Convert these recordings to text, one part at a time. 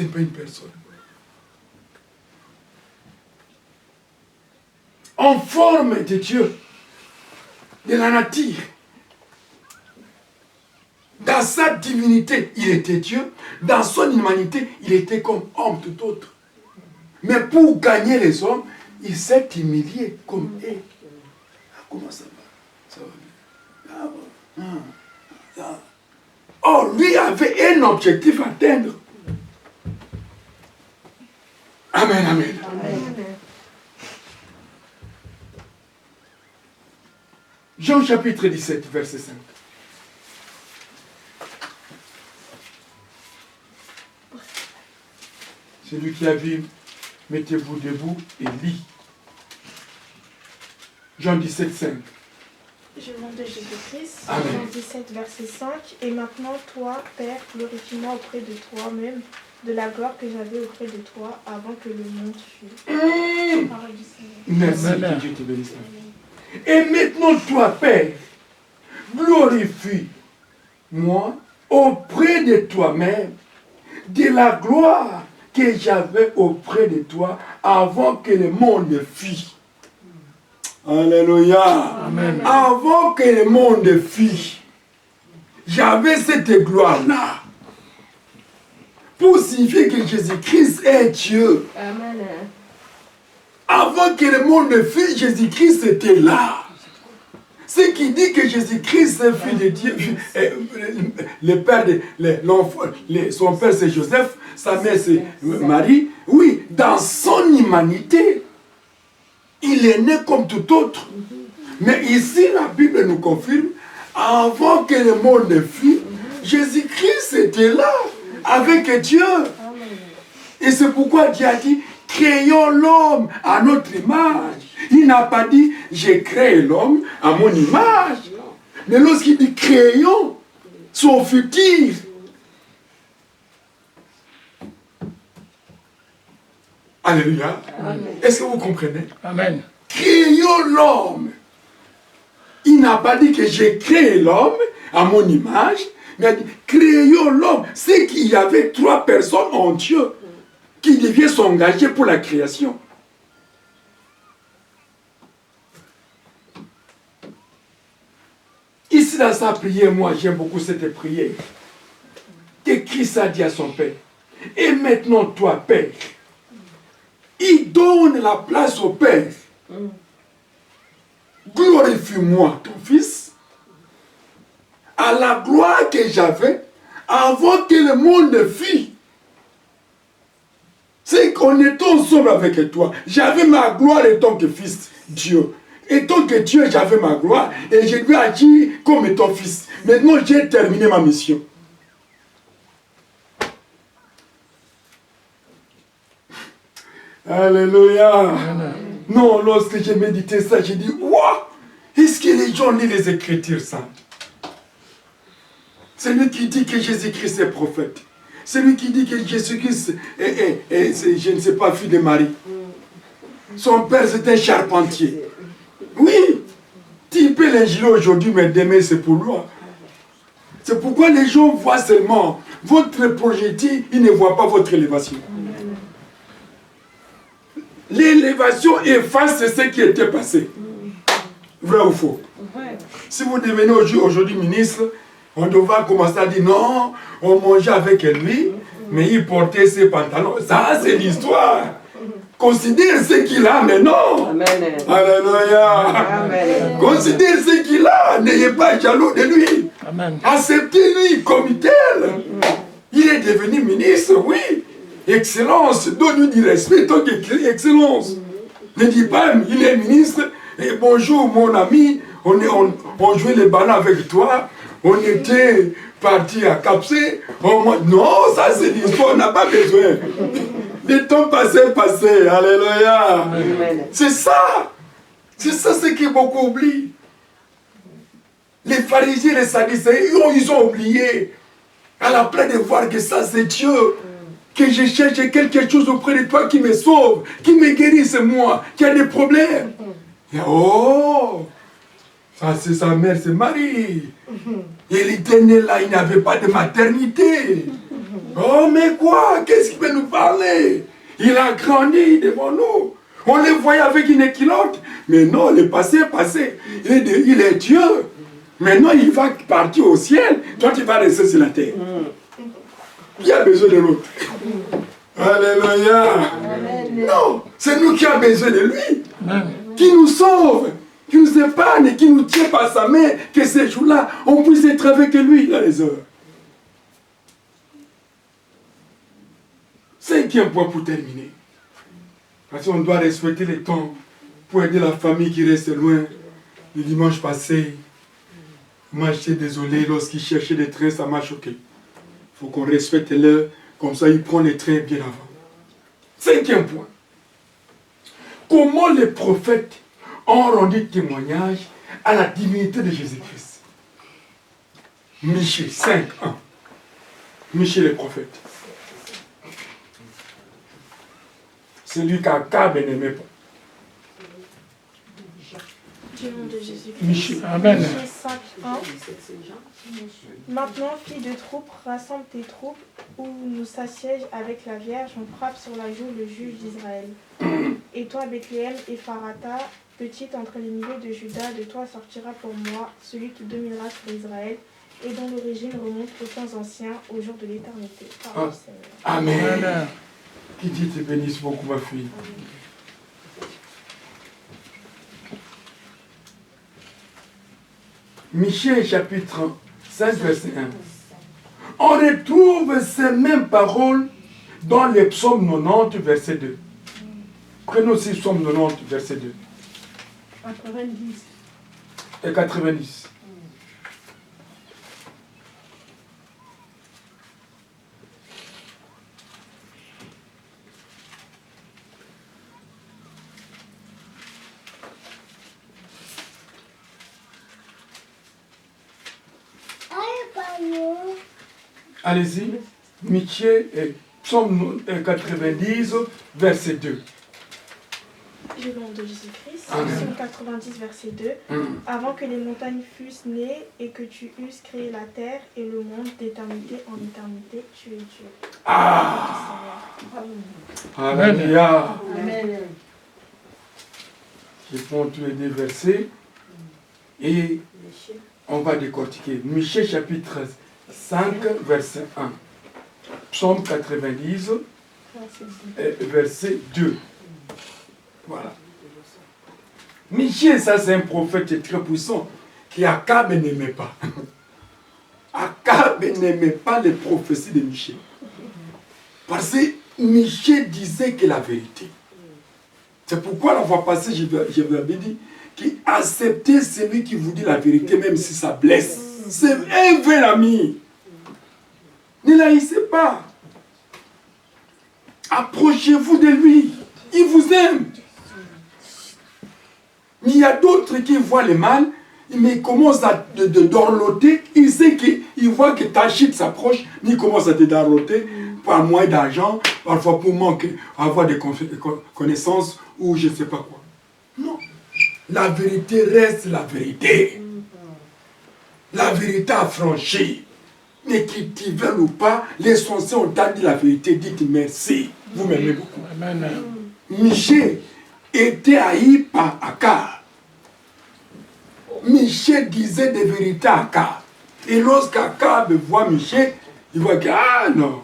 Ce n'est pas une personne. En forme de Dieu, de la nature. Dans sa divinité, il était Dieu. Dans son humanité, il était comme homme tout autre. Mais pour gagner les hommes, il s'est humilié comme eux. Comment ça va? Ça va bien. Oh, lui avait un objectif à atteindre. Amen, amen. Amen. Jean chapitre 17, verset 5. Celui qui a vu, mettez-vous debout et lis. Jean 17, 5. Je nom de Jésus-Christ, Amen. Jean 17, verset 5. Et maintenant, toi, Père, glorifie-moi auprès de toi-même, de la gloire que j'avais auprès de toi avant que le monde fût. Parole du Seigneur. Merci, que Dieu te bénisse. Et maintenant, toi, Père, glorifie-moi auprès de toi-même, de la gloire que j'avais auprès de toi avant que le monde fût. Alléluia. Amen. Avant que le monde fût, j'avais cette gloire-là. Pour signifier que Jésus-Christ est Dieu. Amen. Avant que le monde fût, Jésus-Christ était là. Ce qui dit que Jésus-Christ est fils de Dieu, le père de l'enfant, son père c'est Joseph, sa mère c'est Marie. Oui, dans son humanité, il est né comme tout autre. Mais ici, la Bible nous confirme, avant que le monde fût, Jésus-Christ était là, avec Dieu. Et c'est pourquoi Dieu a dit, créons l'homme à notre image. Il n'a pas dit, j'ai créé l'homme à mon image. Mais lorsqu'il dit créons son futur, alléluia. Est-ce que vous comprenez? Amen. Créons l'homme. Il n'a pas dit que j'ai créé l'homme à mon image, mais il a dit, créons l'homme. C'est qu'il y avait 3 personnes en Dieu qui devaient s'engager pour la création. Ici, dans sa prière, moi, j'aime beaucoup cette prière. Que Christ a dit à son Père. Et maintenant, toi, Père, il donne la place au Père. Glorifie-moi, ton Fils, à la gloire que j'avais avant que le monde fût. C'est qu'on est ensemble avec toi. J'avais ma gloire en tant que Fils, Dieu. Et tant que Dieu, j'avais ma gloire, et je lui ai agi comme étant fils. Maintenant, j'ai terminé ma mission. Alléluia. Amen. Non, lorsque j'ai médité ça, j'ai dit, waouh, est-ce que les gens lisent les Écritures saintes? Celui qui dit que Jésus-Christ est prophète. Celui qui dit que Jésus-Christ est, je ne sais pas, fils de Marie. Son père, c'était un charpentier. Oui, tu peux l'ingérer aujourd'hui, mais demain c'est pour lui. C'est pourquoi les gens voient seulement votre projectile, ils ne voient pas votre élévation. L'élévation efface ce qui était passé. Vrai ou faux? Si vous devenez aujourd'hui ministre, on devra commencer à dire non, on mangeait avec lui, mais il portait ses pantalons. Ça, c'est l'histoire. Considère ce qu'il a maintenant. Amen. Alléluia. Amen. Considère ce qu'il a. N'ayez pas jaloux de lui. Acceptez-lui comme tel. Il est devenu ministre, oui. Excellence. Donne-lui du respect. Tant qu'il excellence. Ne dis pas, il est ministre. Et bonjour, mon ami. On jouait les ballons avec toi. On était parti à Capsé. Non, ça c'est l'histoire. On n'a pas besoin. Le temps passé. Alléluia. C'est ça. C'est ça ce que beaucoup oublient. Les pharisiens, les sadducéens, ils ont oublié. À la place de voir que ça c'est Dieu. Que je cherche quelque chose auprès de toi qui me sauve, qui me guérit, c'est moi, qui a des problèmes. Et oh, ça c'est sa mère, c'est Marie. Il était né là, il n'avait pas de maternité. Oh, mais quoi? Qu'est-ce qui peut parlait. Il a grandi devant nous. On le voyait avec une culotte. Mais non, le passé est passé. Il est Dieu. Maintenant, il va partir au ciel. Toi, tu vas rester sur la terre. Qui a besoin de l'autre? Alléluia. Non, c'est nous qui avons besoin de lui. Qui nous sauve, qui nous épargne, qui nous tient par sa main. Que ces jours-là, on puisse être avec lui dans les heures. Cinquième point pour terminer. Parce qu'on doit respecter les temps pour aider la famille qui reste loin. Le dimanche passé, moi j'étais désolé, lorsqu'il cherchait des trains, ça m'a choqué. Il faut qu'on respecte l'heure, comme ça il prend les trains bien avant. Cinquième point. Comment les prophètes ont rendu témoignage à la divinité de Jésus-Christ? Michée 5, 1. Michée les prophètes. Celui qu'Akab n'aimait pas. Du nom de Jésus-Christ. Michée. Amen. Michée 5, 1. Maintenant, fille de troupe, rassemble tes troupes, où nous s'assiège avec la Vierge, on frappe sur la joue le juge d'Israël. Et toi, Bethléem, Ephrata, petite entre les milieux de Juda, de toi sortira pour moi celui qui dominera sur Israël, et dont l'origine remonte aux temps anciens, au jour de l'éternité. Parole du Seigneur. Amen. Amen. Qui dit te bénisse beaucoup, ma fille. Michée chapitre 5, verset 1. On retrouve ces mêmes paroles dans les psaumes 90, verset 2. Prenons aussi psaume 90, verset 2. 90. Et 90. Allez-y. Michée et psaume 90, verset 2. Du nom de Jésus-Christ, Amen. psaume 90, verset 2. Avant que les montagnes fussent nées et que tu eusses créé la terre et le monde d'éternité en éternité, tu es Dieu. Ah! Amen. Alléluia. Amen. Je prends tous les deux versets et on va décortiquer. Michée chapitre 5, verset 1. Psaume 90, verset 2. Voilà. Michée, ça c'est un prophète très puissant qui Akab n'aimait pas. Akab n'aimait pas les prophéties de Michée. Parce que Michée disait que la vérité. C'est pourquoi la fois passée, je vous avais dit qu'accepter celui qui vous dit la vérité, même si ça blesse. C'est un vrai ami. Ne l'haïssez pas. Approchez-vous de lui. Il vous aime. Il y a d'autres qui voient le mal, mais ils commencent à dorloter. Il sait qu'il voit que ta chute s'approche, mais il commence à te dorloter par moins d'argent, parfois pour manquer, avoir des connaissances ou je ne sais pas quoi. Non. La vérité reste la vérité. La vérité affranchie. Mais qu'ils t'y veulent ou pas, l'essentiel, on t'a dit la vérité, dites merci. Vous m'aimez beaucoup. Amen. Michée était haï par Akab. Michée disait des vérités à Akab. Et lorsqu'Akab voit Michée, il voit que, ah non,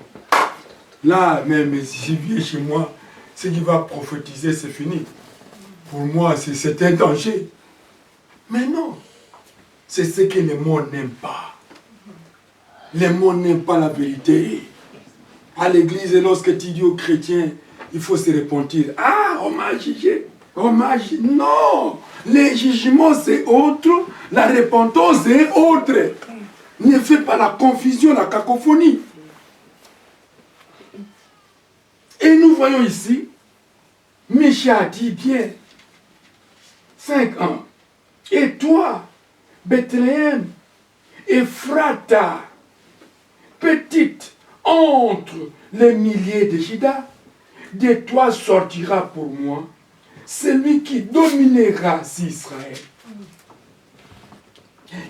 là, même si je viens chez moi, ce qui va prophétiser, c'est fini. Pour moi, c'est un danger. Mais non, c'est ce que le monde n'aime pas. Le monde n'aime pas la vérité. À l'église, lorsque tu dis aux chrétiens, il faut se repentir. Ah, on m'a jugé. On m'a jugé. Non, le jugement c'est autre, la repentance c'est autre. Ne fais pas la confusion, la cacophonie. Et nous voyons ici, Michée a dit bien, 5 ans. Et toi, Bethléem, Ephrata, petite entre les milliers de Juda, de toi sortira pour moi celui qui dominera sur Israël.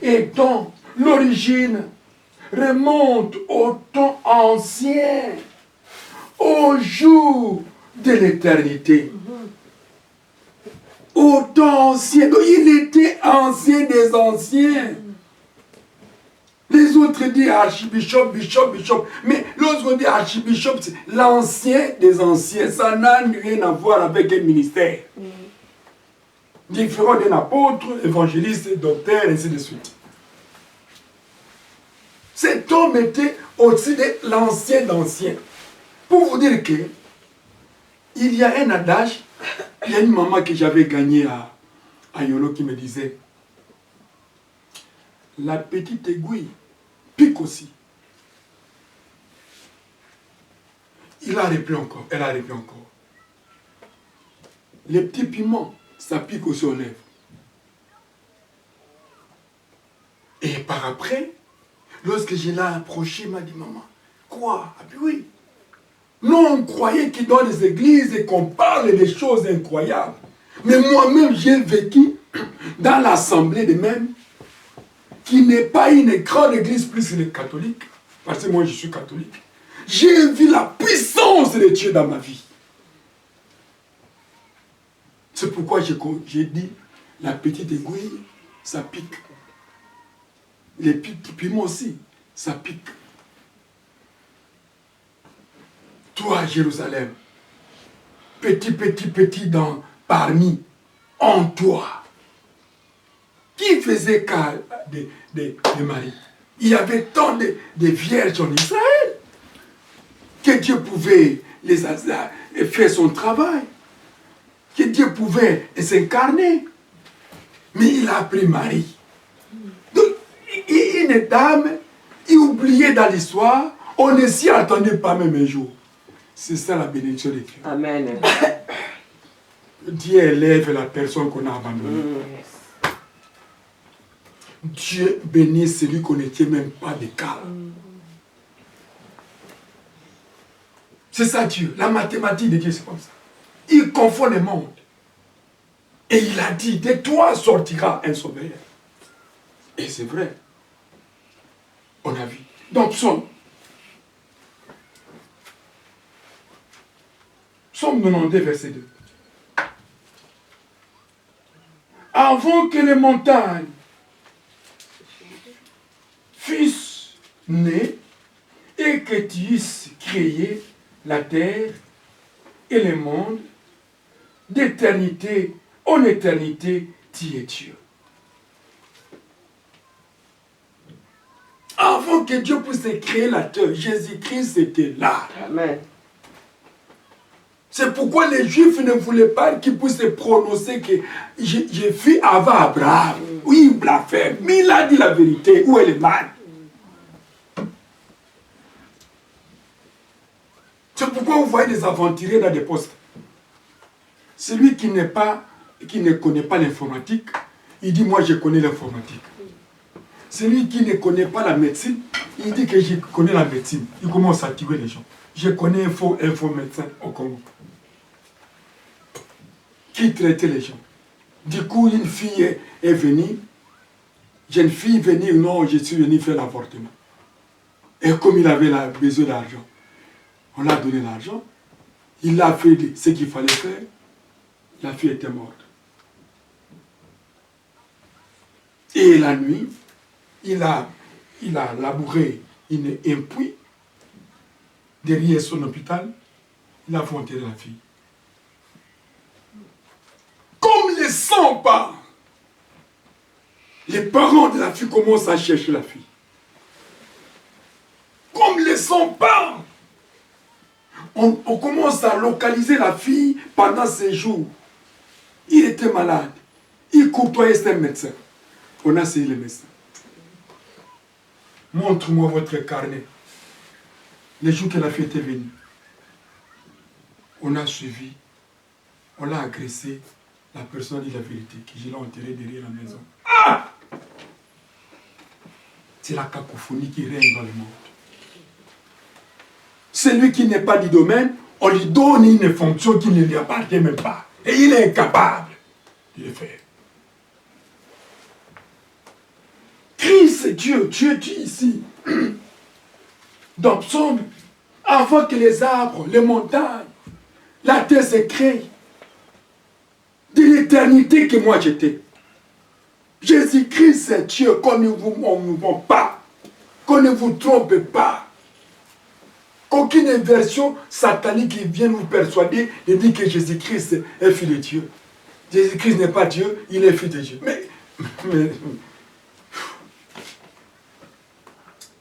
Et dont l'origine remonte au temps ancien, au au jour de l'éternité. Au temps ancien. Donc, il était ancien des anciens. Les autres disent archibishop, bishop. Mais lorsqu'on dit archibishop, c'est l'ancien des anciens. Ça n'a rien à voir avec un ministère. Différent d'un apôtre, évangéliste, docteur, ainsi de suite. Cet homme était au-dessus de l'ancien d'ancien. Pour vous dire que il y a un adage, il y a une maman que j'avais gagnée à Yolo qui me disait, la petite aiguille pique aussi. Elle a repris encore. Les petits piments, ça pique aussi aux lèvres. Et par après, lorsque je l'ai approché, il m'a dit, maman, quoi? Ah puis oui. Non, on croyait que dans les églises et qu'on parle des choses incroyables. Mais moi-même, j'ai vécu dans l'assemblée de même, qui n'est pas une grande église plus que les catholiques, parce que moi je suis catholique. J'ai vu la puissance de Dieu dans ma vie. C'est pourquoi j'ai dit, la petite aiguille, ça pique. Les petits piments aussi, ça pique. Toi, Jérusalem, petit parmi, en toi, qui faisait cas de Marie? Il y avait tant de vierges en Israël que Dieu pouvait faire son travail, que Dieu pouvait s'incarner. Mais il a pris Marie. Donc, une dame, il oubliait dans l'histoire, on ne s'y attendait pas même un jour. C'est ça la bénédiction de Dieu. Amen. Dieu élève la personne qu'on a abandonnée. Dieu bénit celui qu'on ne tient même pas de cas. C'est ça Dieu. La mathématique de Dieu, c'est comme ça. Il confond le monde. Et il a dit, de toi sortira un sauveur. Et c'est vrai. On a vu. Donc, Psaume 92, verset 2. Avant que les montagnes fussent nées et que tu eusses créé la terre et le monde, d'éternité en éternité, tu es Dieu. Avant que Dieu puisse créer la terre, Jésus-Christ était là. Amen. C'est pourquoi les Juifs ne voulaient pas qu'ils puissent prononcer que j'ai fait avant Abraham. Oui, il blasphème. Mais il a dit la vérité. Où est le mal? C'est pourquoi vous voyez des aventuriers dans des postes. Celui qui ne connaît pas l'informatique, il dit moi je connais l'informatique. Celui qui ne connaît pas la médecine, il dit que je connais la médecine. Il commence à tuer les gens. Je connais un faux médecin au Congo qui traitait les gens. Du coup, une fille est venue, jeune fille venue, non, je suis venu faire l'avortement. Et comme il avait besoin d'argent, on l'a donné l'argent, il a fait ce qu'il fallait faire, la fille était morte. Et la nuit, il a labouré un puits derrière son hôpital, il a fait enterrer la fille. Comme le sang part, les parents de la fille commencent à chercher la fille. Comme le sang part, on commence à localiser la fille pendant ces jours. Il était malade. Il côtoyait ses médecins. On a essayé les médecins. Montre-moi votre carnet. Les jours que la fille était venue, on a suivi, on l'a agressé. La personne dit la vérité, que je l'ai enterré derrière la maison. Ah! C'est la cacophonie qui règne dans le monde. Celui qui n'est pas du domaine, on lui donne une fonction qui ne lui appartient même pas. Et il est incapable de le faire. Christ, c'est Dieu. Dieu dit ici. Dans Psaume Avant que les arbres, les montagnes, la terre se crée, de l'éternité que moi j'étais. Jésus-Christ c'est Dieu, qu'on ne vous ment pas, qu'on ne vous trompe pas. Qu'aucune version satanique qui vienne vous persuader de dire que Jésus-Christ est fils de Dieu. Jésus-Christ n'est pas Dieu, il est fils de Dieu. Mais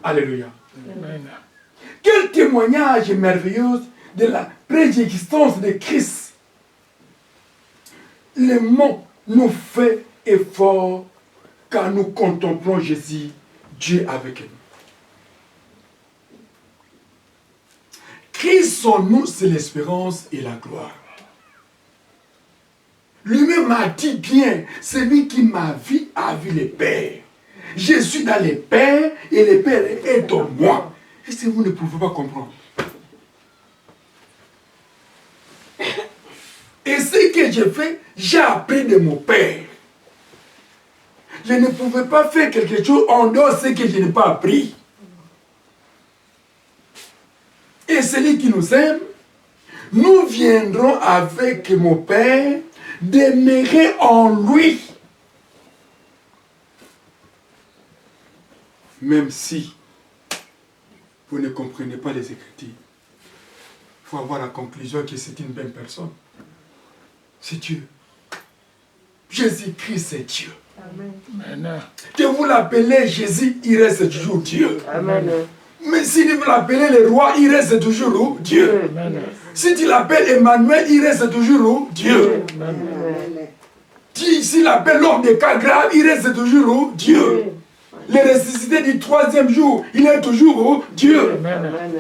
Alléluia. Amen. Quel témoignage merveilleux de la préexistence de Christ. Le monde nous fait effort quand nous contemplons Jésus, Dieu avec nous. Christ en nous, c'est l'espérance et la gloire. Lui-même a dit bien, celui qui m'a vu a vu le Père. Je suis dans le Père et le Père est en moi. Et si vous ne pouvez pas comprendre. Et ce que j'ai fait, j'ai appris de mon Père. Je ne pouvais pas faire quelque chose en dehors de ce que je n'ai pas appris. Et celui qui nous aime, nous viendrons avec mon Père demeurer en lui. Même si vous ne comprenez pas les Écritures, il faut avoir la conclusion que c'est une bonne personne. C'est Dieu. Jésus-Christ, c'est Dieu. Amen. Que vous l'appelez Jésus, il reste toujours Dieu. Amen. Mais si vous l'appelez le roi, il reste toujours Dieu. Amen. Si tu l'appelles Emmanuel, il reste toujours Dieu. Amen. S'il l'appelle l'homme des cas graves, il reste toujours Dieu. Le ressuscité du troisième jour, il est toujours Dieu. Amen. Amen.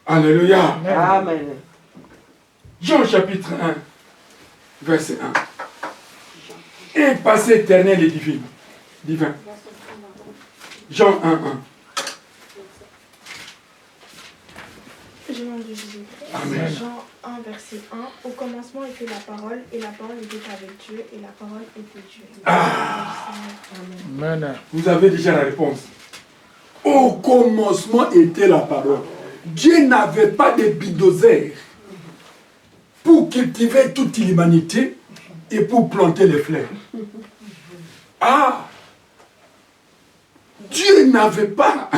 Alléluia. Amen. Jean chapitre 1, verset 1. Un passé éternel et divin. Jean 1, 1. J'ai nom de Jésus. Amen. Jean 1, verset 1. Au commencement était la parole, et la parole était avec Dieu, et la parole était Dieu. Amen. Vous avez déjà la réponse. Au commencement était la parole. Dieu n'avait pas de bulldozer pour cultiver toute l'humanité et pour planter les fleurs. Ah! Dieu n'avait pas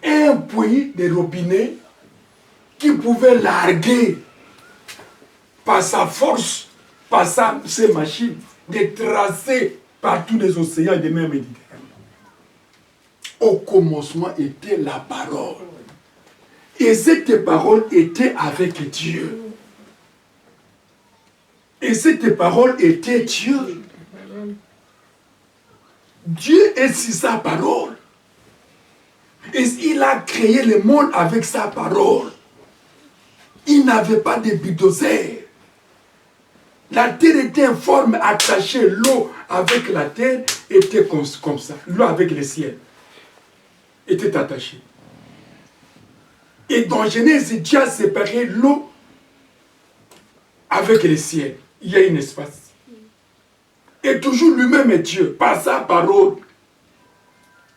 un puits de robinet qui pouvait larguer par sa force, par ses machines, de tracer par tous les océans et des mers Méditerranéennes. Au commencement était la parole. Et cette parole était avec Dieu. Et cette parole était Dieu. Dieu est sur sa parole. Et il a créé le monde avec sa parole. Il n'avait pas de bulldozer. La terre était informe, attachée. L'eau avec la terre était comme ça. L'eau avec le ciel était attachée. Et dans Genèse, Dieu a séparé l'eau avec le ciel. Il y a un espace. Et toujours lui-même est Dieu, par sa parole.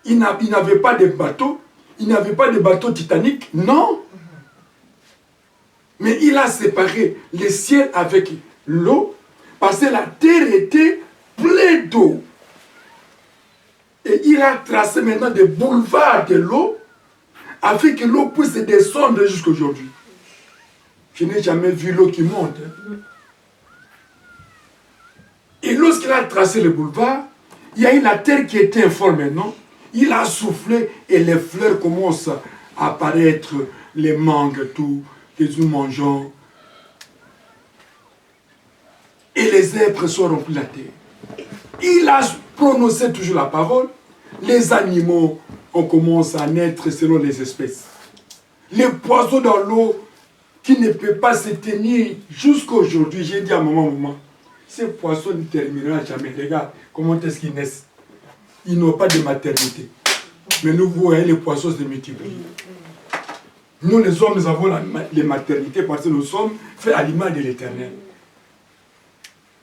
Il n'avait pas de bateau, il n'avait pas de bateau Titanic, non. Mais il a séparé le ciel avec l'eau, parce que la terre était pleine d'eau. Et il a tracé maintenant des boulevards de l'eau, afin que l'eau puisse descendre jusqu'à aujourd'hui. Je n'ai jamais vu l'eau qui monte. Et lorsqu'il a tracé le boulevard, il y a eu la terre qui était informe maintenant. Il a soufflé et les fleurs commencent à apparaître, les mangues, tout, que nous mangeons. Et les herbes sont remplies la terre. Il a prononcé toujours la parole. Les animaux, on commence à naître selon les espèces. Les poissons dans l'eau qui ne peuvent pas se tenir jusqu'à aujourd'hui, j'ai dit à un moment, ces poissons ne termineront jamais. Regarde, comment est-ce qu'ils naissent? Ils n'ont pas de maternité. Mais nous voyons les poissons se multiplient. Nous, les hommes, nous avons les maternités parce que nous sommes faits à l'image de l'Éternel.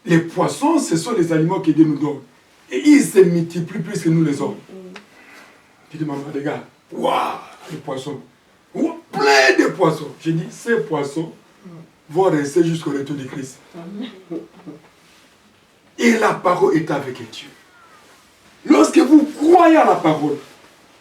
Les poissons, ce sont les animaux que Dieu nous donne. Et ils se multiplient plus que nous, les hommes. Tu dis, maman, regarde. Waouh, de poissons. Oh, plein de poissons. J'ai dit, ces poissons vont rester jusqu'au retour de Christ. Et la parole est avec Dieu. Lorsque vous croyez à la parole,